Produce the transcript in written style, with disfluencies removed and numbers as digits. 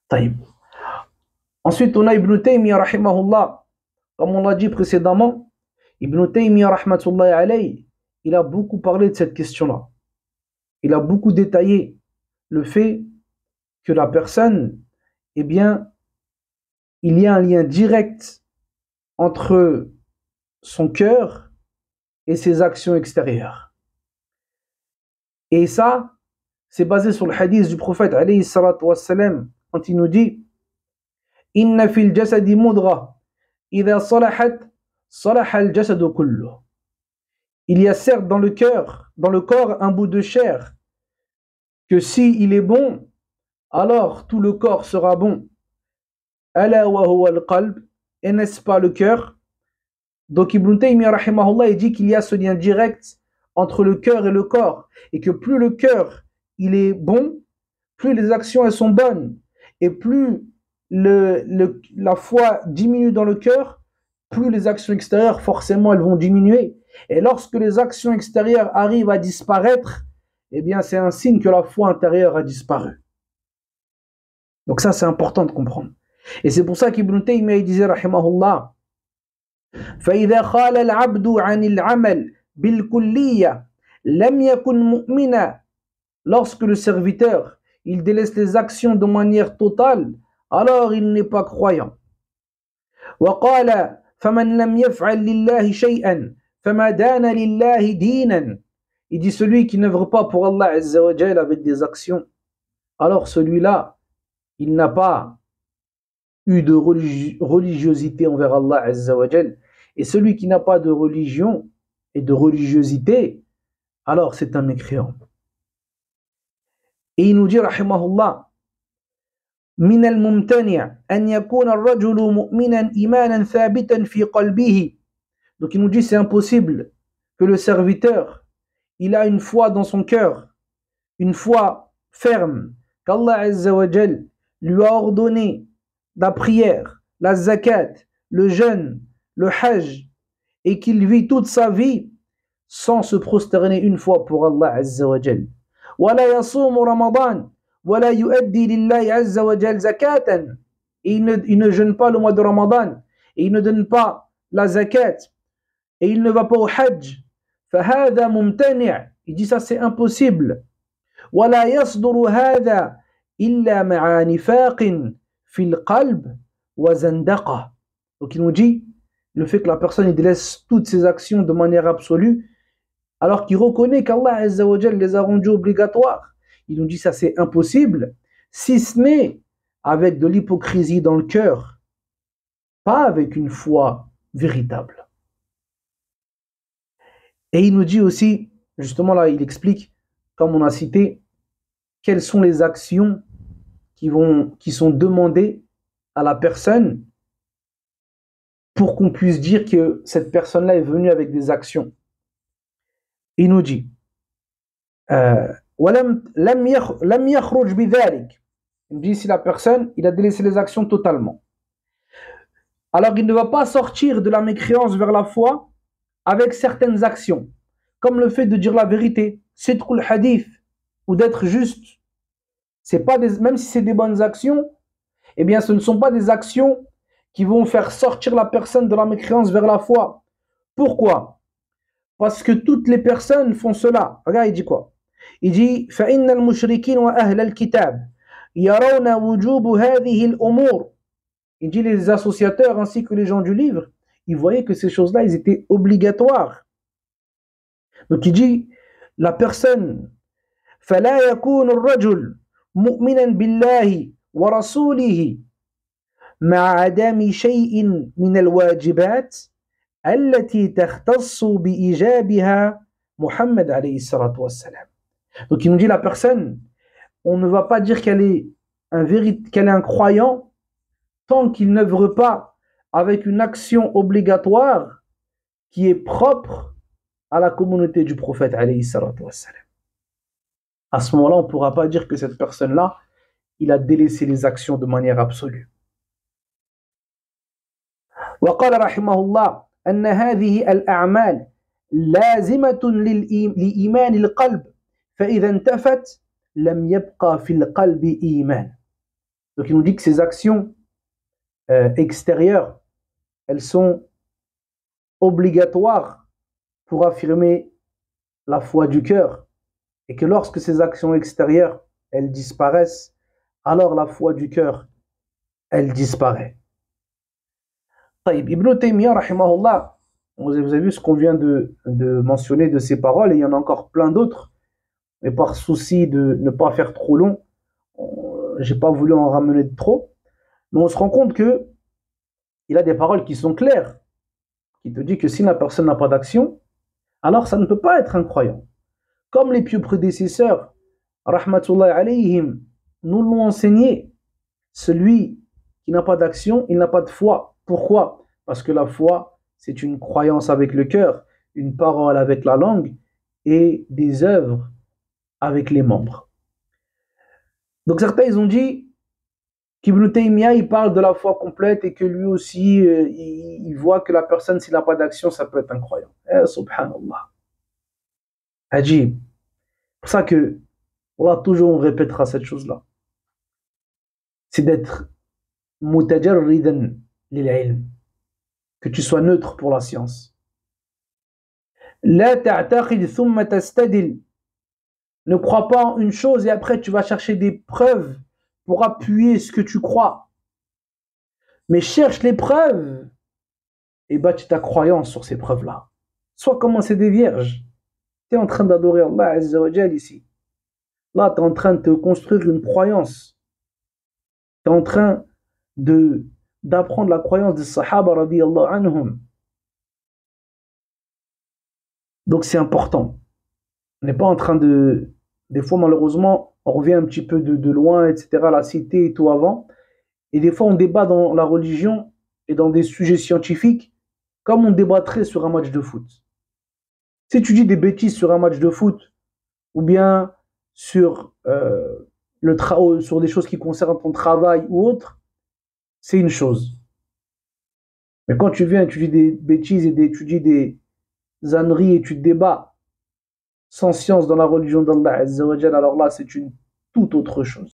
طيب. Ensuite, on a Ibn Taymiyyah, rahimahullah. Comme on l'a dit précédemment, Ibn Taymiyyah, rahmatullahi alayhi, il a beaucoup parlé de cette question-là. Il a beaucoup détaillé le fait que la personne, eh bien, il y a un lien direct entre son cœur et ses actions extérieures. Et ça, c'est basé sur le hadith du prophète, alayhi salatu wassalam, quand il nous dit Inna fil jasadi mudra, idha salahat, salaha al jasadu kullu. Il y a certes dans le corps, un bout de chair, que si il est bon, alors tout le corps sera bon. Ala wa huwa al-qalb, et n'est-ce pas le cœur? Donc Ibn Taymiyyah rahimahullah, il dit qu'il y a ce lien direct entre le cœur et le corps, et que plus le cœur il est bon, plus les actions elles sont bonnes, et plus la foi diminue dans le cœur, plus les actions extérieures forcément elles vont diminuer. Et lorsque les actions extérieures arrivent à disparaître, eh bien c'est un signe que la foi intérieure a disparu. Donc ça c'est important de comprendre. Et c'est pour ça qu'Ibn Taymiyyah disait rahimahullah فإذا خال العبد عن العمل بالكلية لم يكن مؤمنا. Lorsque le serviteur il délaisse les actions de manière totale, alors il n'est pas croyant. وقال فمن لم يفعل لله شيئا فما دان لله دينا. Il dit celui qui n'œuvre pas pour Allah Azza wa Jal avec des actions, alors celui-là il n'a pas eu de religiosité envers Allah Azza wa Jal. Et celui qui n'a pas de religion et de religiosité, alors c'est un mécréant. Et il nous dit rahimahullah من الممتنع أن يكون الرجل مؤمنا إيمانا ثابتا في قلبه. Donc il nous dit c'est impossible que le serviteur il a une foi dans son cœur, une foi ferme qu'Allah Azza wa Jal lui a ordonné la prière, la zakat, le jeûne, le hajj, et qu'il vit toute sa vie sans se prosterner une fois pour Allah Azza wa Jal. ولا يصوم رمضان ولا يؤدي لله عز وجل زكاة. Et il ne jeûne pas le mois de Ramadan, et il ne donne pas la zakat, et il ne va pas au hajj. فهذا ممتنع. Il dit ça c'est impossible. ولا يصدر هذا إلا مع نفاق في القلب وزندقة. Donc il nous dit le fait que la personne il délaisse toutes ses actions de manière absolue alors qu'il reconnaît qu'Allah Azza wa Jal les a rendues obligatoires. Il nous dit ça c'est impossible si ce n'est avec de l'hypocrisie dans le cœur, pas avec une foi véritable. Et il nous dit aussi, justement là il explique, comme on a cité, quelles sont les actions qui sont demandées à la personne pour qu'on puisse dire que cette personne-là est venue avec des actions. Il nous dit لم يخرج بذلك. Il nous dit si la personne il a délaissé les actions totalement, alors il ne va pas sortir de la mécréance vers la foi avec certaines actions, comme le fait de dire la vérité, sidqul hadith, ou d'être juste. C'est pas même si c'est des bonnes actions, eh bien ce ne sont pas des actions qui vont faire sortir la personne de la mécréance vers la foi. Pourquoi? Parce que toutes les personnes font cela. Regarde, il dit quoi? Il dit فإن المشركين وأهل الكتاب يرون وجوب هذه الأمور. Il dit les associateurs ainsi que les gens du livre, ils voyaient que ces choses-là, ils étaient obligatoires. Donc il dit la personne فلا يكون الرجل مؤمنا بالله ورسوله مع عدم شيء من الواجبات التي تختص بإيجابها محمد عليه الصلاة والسلام. Donc il nous dit la personne, on ne va pas dire qu'elle est un croyant tant qu'il n'œuvre pas avec une action obligatoire qui est propre à la communauté du prophète alayhi salatu wassalam. À ce moment-là, on ne pourra pas dire que cette personne-là, il a délaissé les actions de manière absolue. وقال رحمه الله أن هذه الأعمال لازمة لإيمان القلب فإذا انتفت لم يبقى في القلب إيمان. Donc il nous dit que ces actions extérieures, elles sont obligatoires pour affirmer la foi du cœur. Et que lorsque ces actions extérieures, elles disparaissent, alors la foi du cœur, elle disparaît. Ibn Taymiyyah, rahimahullah, vous avez vu ce qu'on vient de mentionner de ces paroles, et il y en a encore plein d'autres, mais par souci de ne pas faire trop long, j'ai pas voulu en ramener de trop, mais on se rend compte que il a des paroles qui sont claires, qui te dit que si la personne n'a pas d'action, alors ça ne peut pas être un croyant. Comme les pieux prédécesseurs, rahmatullahi alayhim, nous l'ont enseigné, celui qui n'a pas d'action, il n'a pas de foi. Pourquoi? Parce que la foi, c'est une croyance avec le cœur, une parole avec la langue et des œuvres avec les membres. Donc certains, ils ont dit qu'Ibn Taymiyyah, il parle de la foi complète et que lui aussi, il voit que la personne, s'il n'a pas d'action, ça peut être un croyant. Subhanallah. Ajib. C'est pour ça que, voilà, toujours on répétera cette chose-là. C'est d'être mutajarridan lil-ilm, que tu sois neutre pour la science. La ta'taqid thumma tastadil. Ne crois pas en une chose et après tu vas chercher des preuves pour appuyer ce que tu crois. Mais cherche les preuves et bâtis ta croyance sur ces preuves-là. Sois comme c'est des vierges. Tu es en train d'adorer Allah Azza wa Jal ici. Là, tu es en train de te construire une croyance. Tu es en train d'apprendre la croyance des Sahaba radiyallahu anhum. Donc c'est important. On n'est pas en train de... Des fois, malheureusement, on revient un petit peu de loin, etc., la cité et tout avant. Et des fois, on débat dans la religion et dans des sujets scientifiques comme on débattrait sur un match de foot. Si tu dis des bêtises sur un match de foot ou bien sur, sur des choses qui concernent ton travail ou autre, c'est une chose. Mais quand tu viens, tu dis des bêtises et tu dis des âneries et tu débats sans science dans la religion d'Allah Azza wa Jal, alors là, c'est une toute autre chose.